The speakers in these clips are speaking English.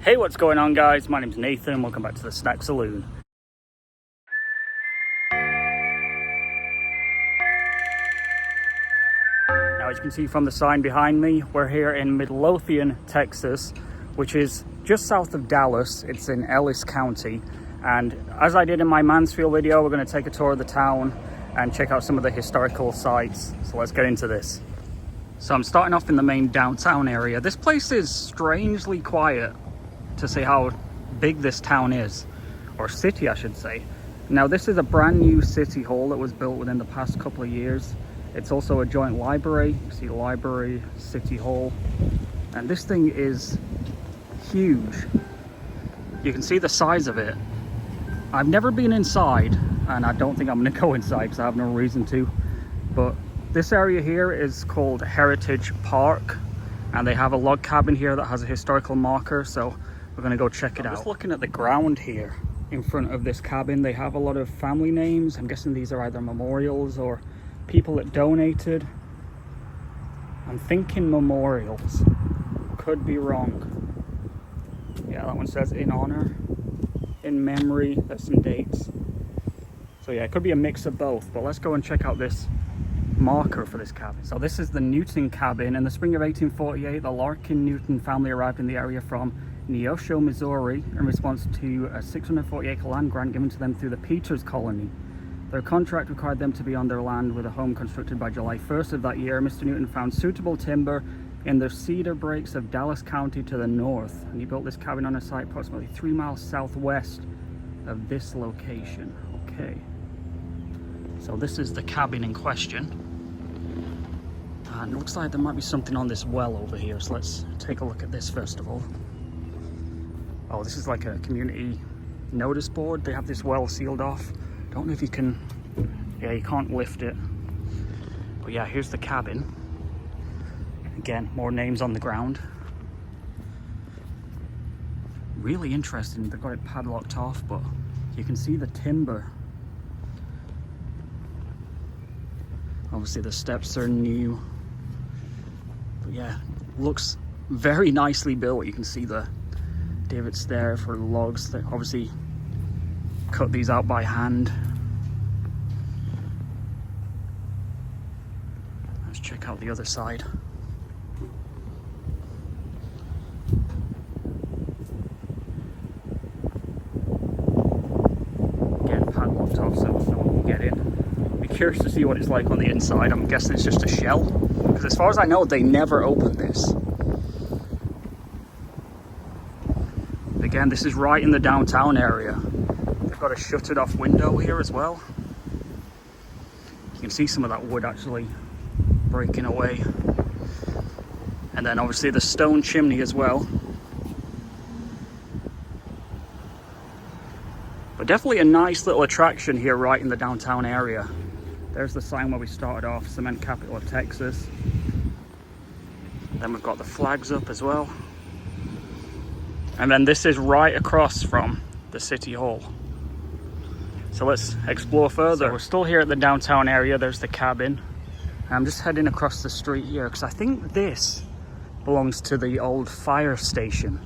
Hey, what's going on, guys? My name's Nathan. Welcome back to the Snack Saloon. Now, as you can see from the sign behind me, we're here in Midlothian, Texas, which is just south of Dallas. It's in Ellis County. And as I did in my Mansfield video, we're going to take a tour of the town and check out some of the historical sites. So let's get into this. So I'm starting off in the main downtown area. This place is strangely quiet to see how big this town is, or city I should say. Now this is a brand new city hall that was built within the past couple of years. It's also a joint library. You see library, city hall, and this thing is huge. You can see the size of it. I've never been inside, and I don't think I'm going to go inside because I have no reason to, but this area here is called Heritage Park, and they have a log cabin here that has a historical marker, so we're going to go check it out. Just looking at the ground here in front of this cabin, they have a lot of family names. I'm guessing these are either memorials or people that donated. I'm thinking memorials. Could be wrong. Yeah, that one says in honor, in memory. There's some dates. So yeah, it could be a mix of both, but let's go and check out this marker for this cabin. So this is the Newton cabin. In the spring of 1848, the Larkin Newton family arrived in the area from Neosho, Missouri, in response to a 640-acre land grant given to them through the Peters Colony. Their contract required them to be on their land with a home constructed by July 1st of that year. Mr. Newton found suitable timber in the cedar breaks of Dallas County to the north, and he built this cabin on a site approximately 3 miles southwest of this location. Okay, so this is the cabin in question, and it looks like there might be something on this well over here, so let's take a look at this first of all. Oh, this is like a community notice board. They have this well sealed off. Don't know if you can, yeah, you can't lift it. But yeah, here's the cabin. Again, more names on the ground. Really interesting. They've got it padlocked off, but you can see the timber. Obviously the steps are new. But yeah, looks very nicely built. You can see the divots there for logs. They obviously cut these out by hand. Let's check out the other side. Again, padlocked off so no one can get in. Be curious to see what it's like on the inside. I'm guessing it's just a shell, because as far as I know, they never opened this. Again, this is right in the downtown area. They've got a shuttered off window here as well. You can see some of that wood actually breaking away. And then obviously the stone chimney as well. But definitely a nice little attraction here right in the downtown area. There's the sign where we started off, Cement Capital of Texas. Then we've got the flags up as well. And then this is right across from the City Hall. So let's explore further. So we're still here at the downtown area. There's the cabin. And I'm just heading across the street here because I think this belongs to the old fire station.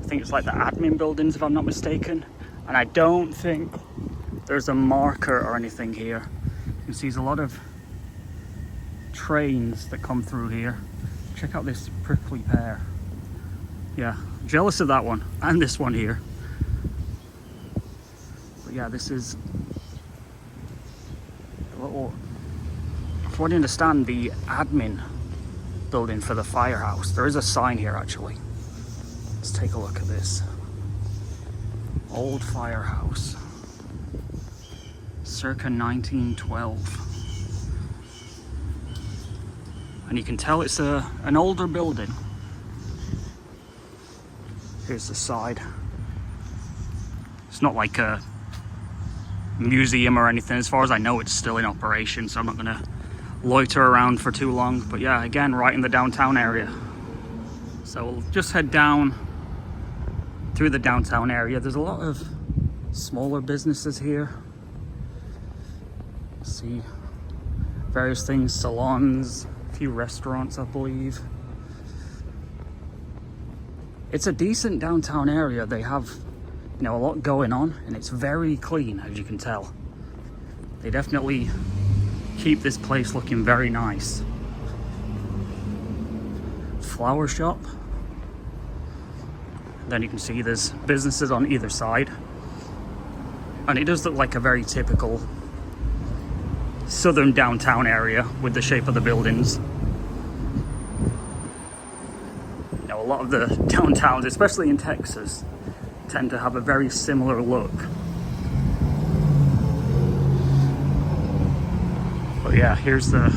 I think it's like the admin buildings, if I'm not mistaken. And I don't think there's a marker or anything here. You can see there's a lot of trains that come through here. Check out this prickly pear. Yeah, jealous of that one and this one here. But yeah, this is a little, from what I understand, the admin building for the firehouse. There is a sign here actually. Let's take a look at this. Old firehouse, circa 1912. And you can tell it's an older building. Here's the side. It's not like a museum or anything. As far as I know, it's still in operation, so I'm not gonna loiter around for too long. But yeah, again, right in the downtown area. So we'll just head down through the downtown area. There's a lot of smaller businesses here. See various things, salons, a few restaurants, I believe. it's a decent downtown area. They have, you know, a lot going on, and it's very clean, as you can tell. They definitely keep this place looking very nice. Flower shop. Then you can see there's businesses on either side. And it does look like a very typical southern downtown area with the shape of the buildings. You know, a lot of the downtowns, especially in Texas, tend to have a very similar look. But yeah, here's the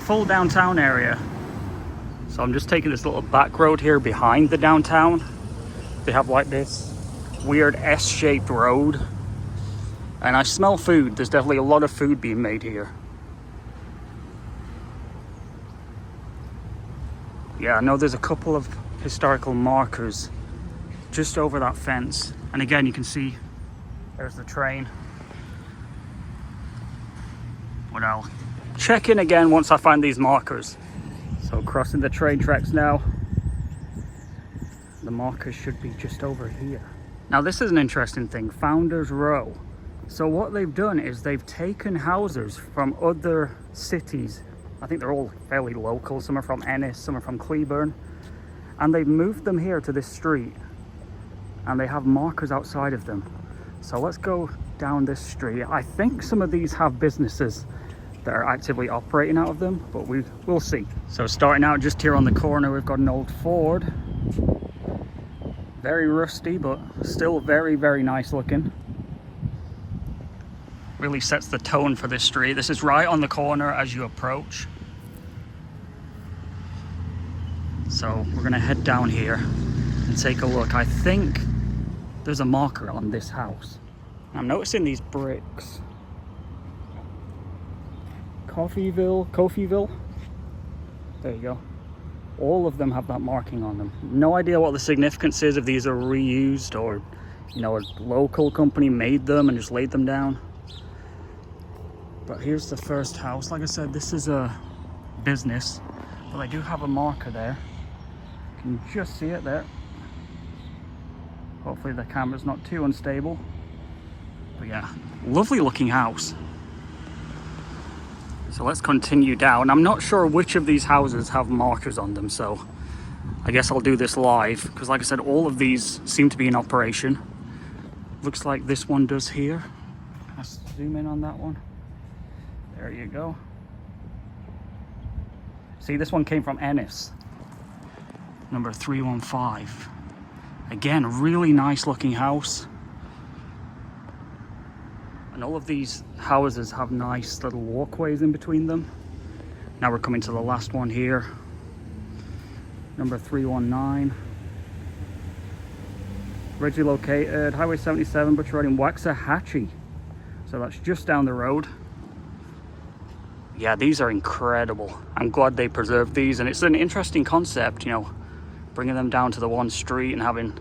full downtown area. So I'm just taking this little back road here behind the downtown. They have like this weird S-shaped road. And I smell food. There's definitely a lot of food being made here. Yeah, I know there's a couple of historical markers just over that fence. And again, you can see there's the train. But I'll check in again once I find these markers. So crossing the train tracks now. The markers should be just over here. Now this is an interesting thing, Founders Row. So what they've done is they've taken houses from other cities. I think they're all fairly local. Some are from Ennis, some are from Cleburne. And they've moved them here to this street. And they have markers outside of them. So let's go down this street. I think some of these have businesses that are actively operating out of them, but we'll see. So starting out just here on the corner, we've got an old Ford. Very rusty, but still very, very nice looking. Really sets the tone for this street. This is right on the corner as you approach. So we're gonna head down here and take a look. I think there's a marker on this house. I'm noticing these bricks. Coffeeville. There you go. All of them have that marking on them. No idea what the significance is, if these are reused or, you know, a local company made them and just laid them down. But here's the first house. Like I said, this is a business, but I do have a marker there. You can just see it there. Hopefully the camera's not too unstable. But yeah, lovely looking house. So let's continue down. I'm not sure which of these houses have markers on them, so I guess I'll do this live, because like I said, all of these seem to be in operation. Looks like this one does here. Let's zoom in on that one. There you go. See, this one came from Ennis. Number 315. Again, really nice looking house. And all of these houses have nice little walkways in between them. Now we're coming to the last one here. Number 319. Originally located Highway 77, Butcher Road in Waxahachie. So that's just down the road. Yeah, these are incredible. I'm glad they preserved these, and it's an interesting concept, you know, bringing them down to the one street and having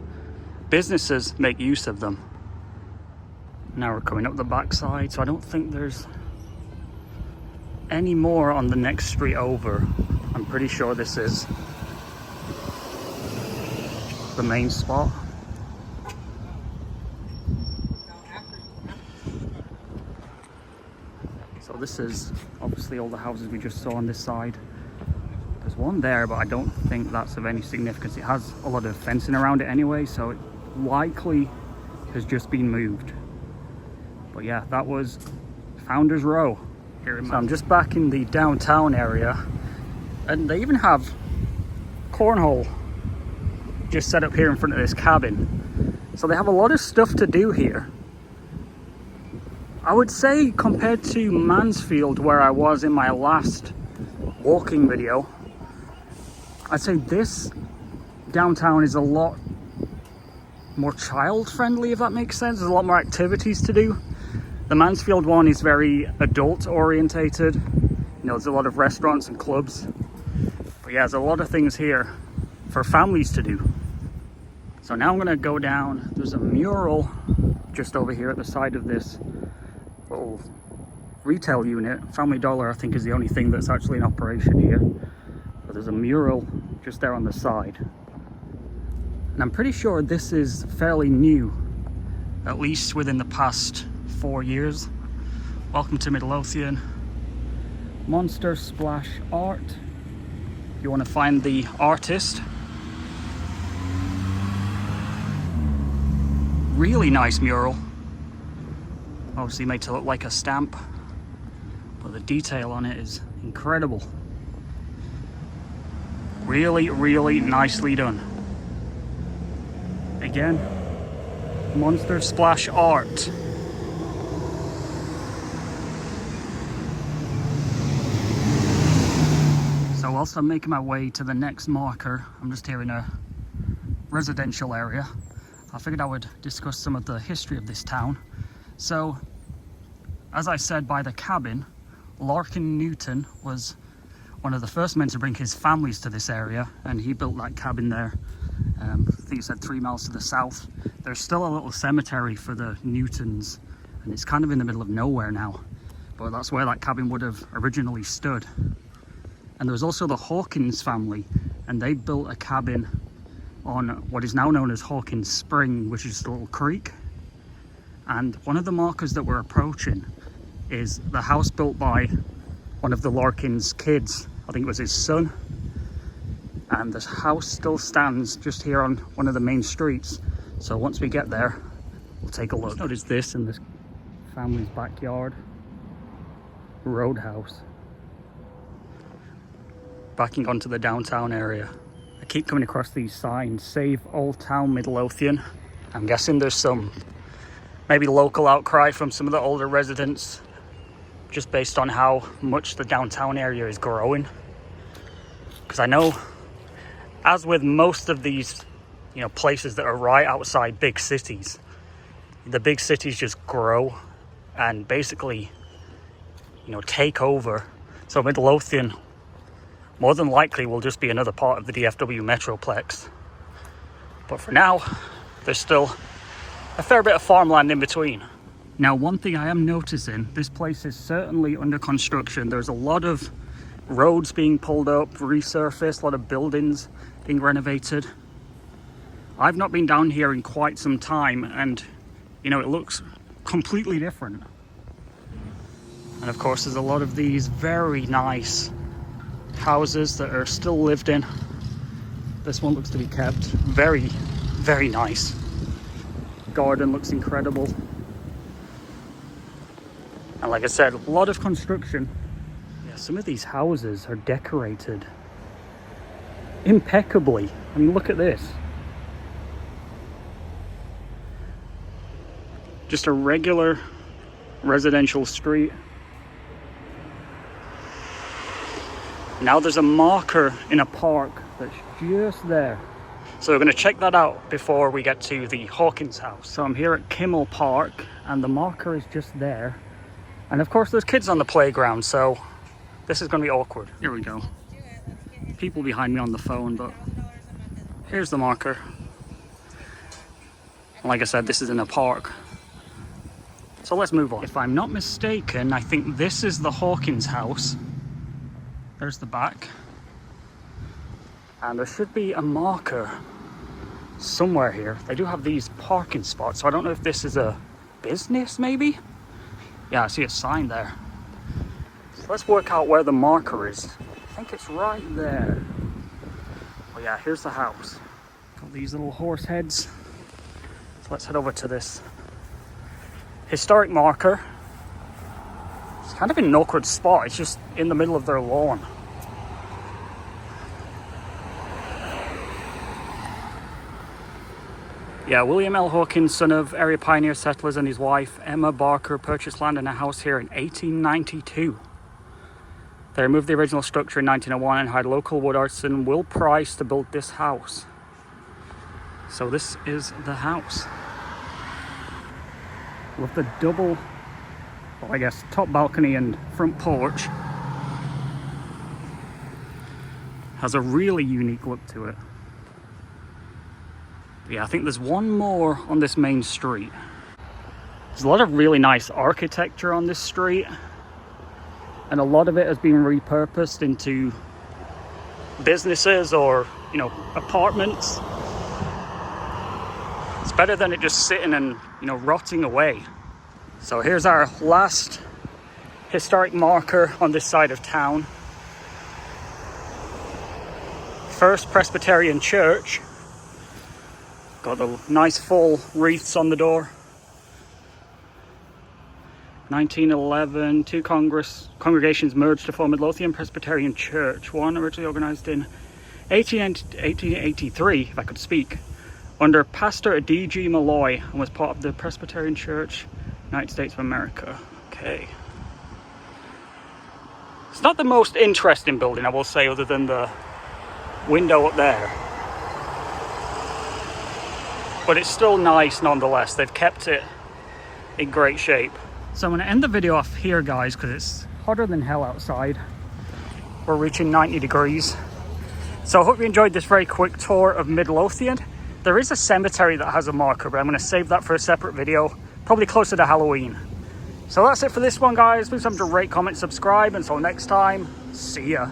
businesses make use of them. Now we're coming up the backside, so I don't think there's any more on the next street over. I'm pretty sure this is the main spot. So this is obviously all the houses we just saw on this side. There's one there, but I don't think that's of any significance. It has a lot of fencing around it anyway, so it likely has just been moved. But yeah, that was Founders Row here in Manchester. So I'm just back in the downtown area, and they even have cornhole just set up here in front of this cabin. So they have a lot of stuff to do here. I would say compared to Mansfield, where I was in my last walking video, I'd say this downtown is a lot more child friendly, if that makes sense. There's a lot more activities to do. The Mansfield one is very adult orientated. You know, there's a lot of restaurants and clubs. But yeah, there's a lot of things here for families to do. So now I'm gonna go down. There's a mural just over here at the side of this little retail unit. Family Dollar, I think, is the only thing that's actually in operation here. But there's a mural just there on the side. And I'm pretty sure this is fairly new, at least within the past 4 years. Welcome to Midlothian. Monster Splash Art. If you want to find the artist. Really nice mural. Obviously made to look like a stamp, but the detail on it is incredible. Really, really nicely done. Again, Monster Splash Art. So whilst I'm making my way to the next marker, I'm just here in a residential area. I figured I would discuss some of the history of this town. So, as I said by the cabin, Larkin Newton was one of the first men to bring his families to this area, and he built that cabin there. I think he said 3 miles to the south. There's still a little cemetery for the Newtons, and it's kind of in the middle of nowhere now, but that's where that cabin would have originally stood. And there was also the Hawkins family, and they built a cabin on what is now known as Hawkins Spring, which is a little creek. And one of the markers that we're approaching is the house built by one of the Larkins kids. I think it was his son. And this house still stands just here on one of the main streets. So once we get there, we'll take a look. Notice this in this family's backyard. Roadhouse. Backing onto the downtown area. I keep coming across these signs, Save Old Town Midlothian. I'm guessing there's some maybe local outcry from some of the older residents, just based on how much the downtown area is growing. Because I know, as with most of these, places that are right outside big cities, the big cities just grow and basically, take over. So Midlothian more than likely will just be another part of the DFW Metroplex. But for now, there's still a fair bit of farmland in between. Now, one thing I am noticing, this place is certainly under construction. There's a lot of roads being pulled up, resurfaced, a lot of buildings being renovated. I've not been down here in quite some time, and it looks completely different. And of course, there's a lot of these very nice houses that are still lived in. This one looks to be kept. Very, very nice. Garden looks incredible. And like I said, a lot of construction. Yeah, some of these houses are decorated impeccably. I mean, look at this. Just a regular residential street. Now there's a marker in a park that's just there. So we're going to check that out before we get to the Hawkins house. So I'm here at Kimmel Park, and the marker is just there. And of course there's kids on the playground, so this is going to be awkward. Here we go. People behind me on the phone, but here's the marker. And like I said, this is in a park. So let's move on. If I'm not mistaken, I think this is the Hawkins house. There's the back. And there should be a marker somewhere here. They do have these parking spots, so I don't know if this is a business, maybe? Yeah, I see a sign there. So let's work out where the marker is. I think it's right there. Oh yeah, here's the house. Got these little horse heads. So let's head over to this historic marker. It's kind of in an awkward spot. It's just in the middle of their lawn. Yeah, William L. Hawkins, son of area pioneer settlers, and his wife, Emma Barker, purchased land and a house here in 1892. They removed the original structure in 1901 and hired local wood artisan Will Price to build this house. So this is the house. With the double, well, I guess, top balcony and front porch. Has a really unique look to it. Yeah, I think there's one more on this main street. There's a lot of really nice architecture on this street, and a lot of it has been repurposed into businesses or, apartments. It's better than it just sitting and, you know, rotting away. So here's our last historic marker on this side of town. First Presbyterian Church. Got the nice full wreaths on the door. 1911, two congregations merged to form Midlothian Presbyterian Church. One originally organized in 1883, if I could speak, under Pastor D.G. Malloy, and was part of the Presbyterian Church, United States of America. Okay. It's not the most interesting building, I will say, other than the window up there. But it's still nice nonetheless. They've kept it in great shape. So I'm going to end the video off here, guys, because it's hotter than hell outside. We're reaching 90 degrees. So I hope you enjoyed this very quick tour of Midlothian. There is a cemetery that has a marker, but I'm going to save that for a separate video, probably closer to Halloween. So that's it for this one, guys. Please remember to rate, comment, subscribe. Until next time, see ya.